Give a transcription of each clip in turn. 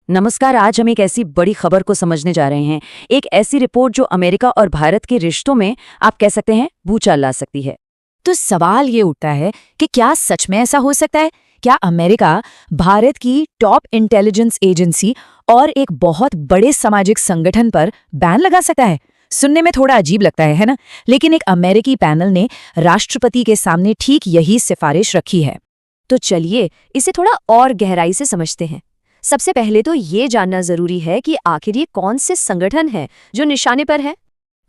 नमस्कार। आज हम एक ऐसी बड़ी खबर को समझने जा रहे हैं। एक ऐसी रिपोर्ट जो अमेरिका और भारत के रिश्तों में आप कह सकते हैं भूचाल ला सकती है। तो सवाल ये उठता है कि क्या सच में ऐसा हो सकता है? क्या अमेरिका भारत की टॉप इंटेलिजेंस एजेंसी और एक बहुत बड़े सामाजिक संगठन पर बैन लगा सकता है? सुनने में थोड़ा अजीब लगता है ना? लेकिन एक अमेरिकी पैनल ने राष्ट्रपति के सामने ठीक यही सिफारिश रखी है। तो चलिए इसे थोड़ा और गहराई से समझते हैं। सबसे पहले तो ये जानना जरूरी है कि आखिर ये कौन से संगठन है जो निशाने पर है।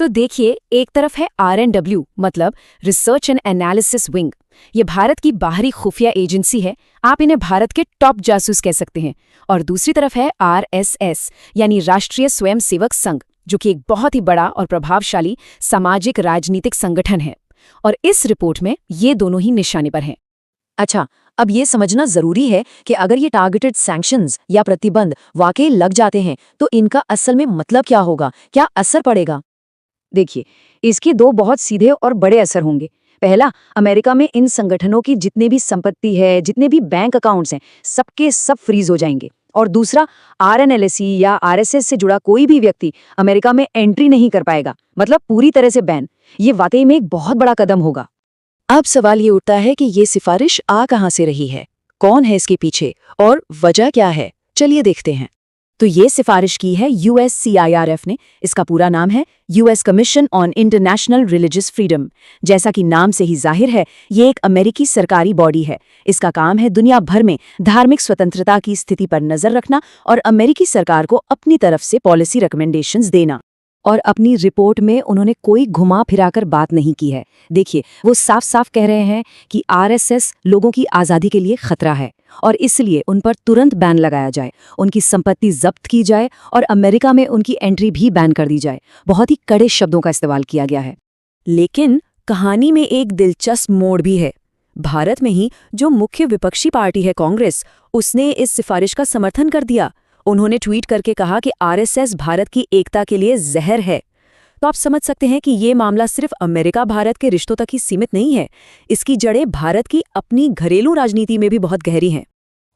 तो देखिए, एक तरफ है RNW मतलब रिसर्च एंड एनालिसिस विंग। ये भारत की बाहरी खुफिया एजेंसी है, आप इन्हें भारत के टॉप जासूस कह सकते हैं। और दूसरी तरफ है RSS यानी राष्ट्रीय स्वयंसेवक संघ, जो कि एक बहुत ही बड़ा और प्रभावशाली सामाजिक राजनीतिक संगठन है। और इस रिपोर्ट में ये दोनों ही निशाने पर हैं। अच्छा, अब ये समझना जरूरी है कि अगर ये टारगेटेड सैंक्शंस या प्रतिबंध वाकई लग जाते हैं तो इनका असल में मतलब क्या होगा, क्या असर पड़ेगा? देखिए, इसके दो बहुत सीधे और बड़े असर होंगे। पहला, अमेरिका में इन संगठनों की जितने भी संपत्ति है, जितने भी बैंक अकाउंट्स हैं, सबके सब फ्रीज हो जाएंगे। और दूसरा, RNLSE या RSS से जुड़ा कोई भी व्यक्ति अमेरिका में एंट्री नहीं कर पाएगा, मतलब पूरी तरह से बैन। ये वाकई में एक बहुत बड़ा कदम होगा। अब सवाल ये उठता है कि ये सिफारिश आ कहां से रही है, कौन है इसके पीछे और वजह क्या है? चलिए देखते हैं। तो ये सिफारिश की है USCIRF ने। इसका पूरा नाम है US commission on international religious freedom. जैसा कि नाम से ही जाहिर है, ये एक अमेरिकी सरकारी बॉडी है। इसका काम है दुनिया भर में धार्मिक स्वतंत्रता की स्थिति पर नजर रखना और अमेरिकी सरकार को अपनी तरफ से पॉलिसी रिकमेंडेशंस देना। और अपनी रिपोर्ट में उन्होंने कोई घुमा फिराकर बात नहीं की है। देखिए, वो साफ साफ कह रहे हैं कि RSS लोगों की आज़ादी के लिए खतरा है और इसलिए उन पर तुरंत बैन लगाया जाए, उनकी संपत्ति जब्त की जाए और अमेरिका में उनकी एंट्री भी बैन कर दी जाए। बहुत ही कड़े शब्दों का इस्तेमाल किया गया है। लेकिन कहानी में एक दिलचस्प मोड़ भी है। भारत में ही जो मुख्य विपक्षी पार्टी है कांग्रेस, उसने इस सिफारिश का समर्थन कर दिया। उन्होंने ट्वीट करके कहा कि RSS भारत की एकता के लिए जहर है। तो आप समझ सकते हैं कि ये मामला सिर्फ अमेरिका भारत के रिश्तों तक ही सीमित नहीं है। इसकी जड़ें भारत की अपनी घरेलू राजनीति में भी बहुत गहरी हैं।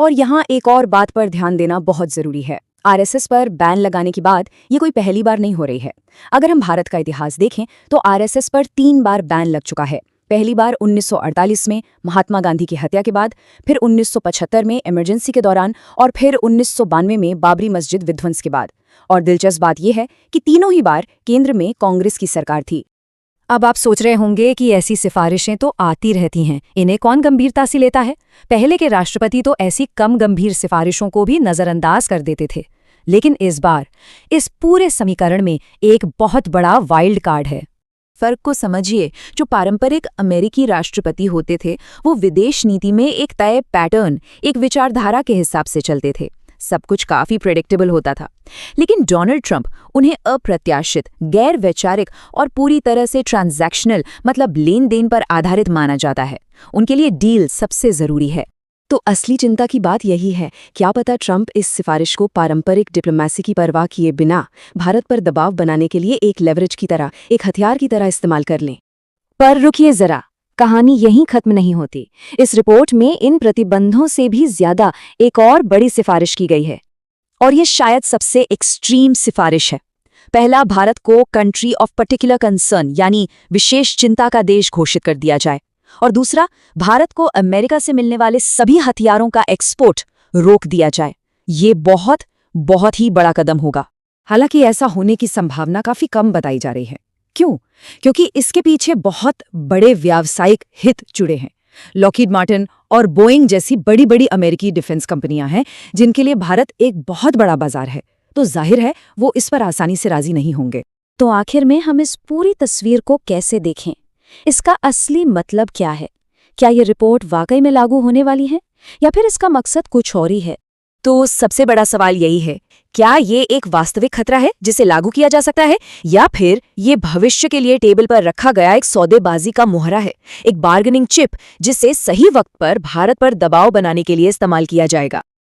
और यहाँ एक और बात पर ध्यान देना बहुत जरूरी है। RSS पर बैन लगाने की बात ये कोई पहली बार नहीं हो रही है। अगर हम भारत का इतिहास देखें तो RSS पर 3 बार बैन लग चुका है। पहली बार 1948 में महात्मा गांधी की हत्या के बाद, फिर 1975 में इमरजेंसी के दौरान और फिर 1992 में बाबरी मस्जिद विध्वंस के बाद। और दिलचस्प बात यह है कि तीनों ही बार केंद्र में कांग्रेस की सरकार थी। अब आप सोच रहे होंगे कि ऐसी सिफारिशें तो आती रहती हैं, इन्हें कौन गंभीरता से लेता है? पहले के राष्ट्रपति तो ऐसी कम गंभीर सिफारिशों को भी नजरअंदाज कर देते थे। लेकिन इस बार इस पूरे समीकरण में एक बहुत बड़ा वाइल्ड कार्ड है। फर्क को समझिए। जो पारंपरिक अमेरिकी राष्ट्रपति होते थे, वो विदेश नीति में एक तय पैटर्न, एक विचारधारा के हिसाब से चलते थे। सब कुछ काफी प्रेडिक्टेबल होता था। लेकिन डोनाल्ड ट्रंप उन्हें अप्रत्याशित, गैर वैचारिक और पूरी तरह से ट्रांजैक्शनल मतलब लेन देन पर आधारित माना जाता है। उनके लिए डील सबसे जरूरी है। तो असली चिंता की बात यही है, क्या पता ट्रंप इस सिफारिश को पारंपरिक डिप्लोमेसी की परवाह किए बिना भारत पर दबाव बनाने के लिए एक लेवरेज की तरह, एक हथियार की तरह इस्तेमाल कर लें। पर रुकिए जरा, कहानी यहीं खत्म नहीं होती। इस रिपोर्ट में इन प्रतिबंधों से भी ज्यादा एक और बड़ी सिफारिश की गई है और ये शायद सबसे एक्सट्रीम सिफारिश है। पहला, भारत को कंट्री ऑफ पर्टिकुलर कंसर्न यानी विशेष चिंता का देश घोषित कर दिया जाए। और दूसरा, भारत को अमेरिका से मिलने वाले सभी हथियारों का एक्सपोर्ट रोक दिया जाए। ये बहुत ही बड़ा कदम होगा। हालांकि ऐसा होने की संभावना काफी कम बताई जा रही है। क्यों? क्योंकि इसके पीछे बहुत बड़े व्यावसायिक हित जुड़े हैं। लॉकहीड मार्टिन और बोइंग जैसी बड़ी बड़ी अमेरिकी डिफेंस कंपनियां हैं जिनके लिए भारत एक बहुत बड़ा बाजार है। तो जाहिर है वो इस पर आसानी से राजी नहीं होंगे। तो आखिर में हम इस पूरी तस्वीर को कैसे देखें? इसका असली मतलब क्या है? क्या ये रिपोर्ट वाकई में लागू होने वाली है या फिर इसका मकसद कुछ और ही है? तो सबसे बड़ा सवाल यही है, क्या ये एक वास्तविक खतरा है जिसे लागू किया जा सकता है, या फिर ये भविष्य के लिए टेबल पर रखा गया एक सौदेबाजी का मुहरा है, एक बार्गेनिंग चिप जिसे सही वक्त पर भारत पर दबाव बनाने के लिए इस्तेमाल किया जाएगा?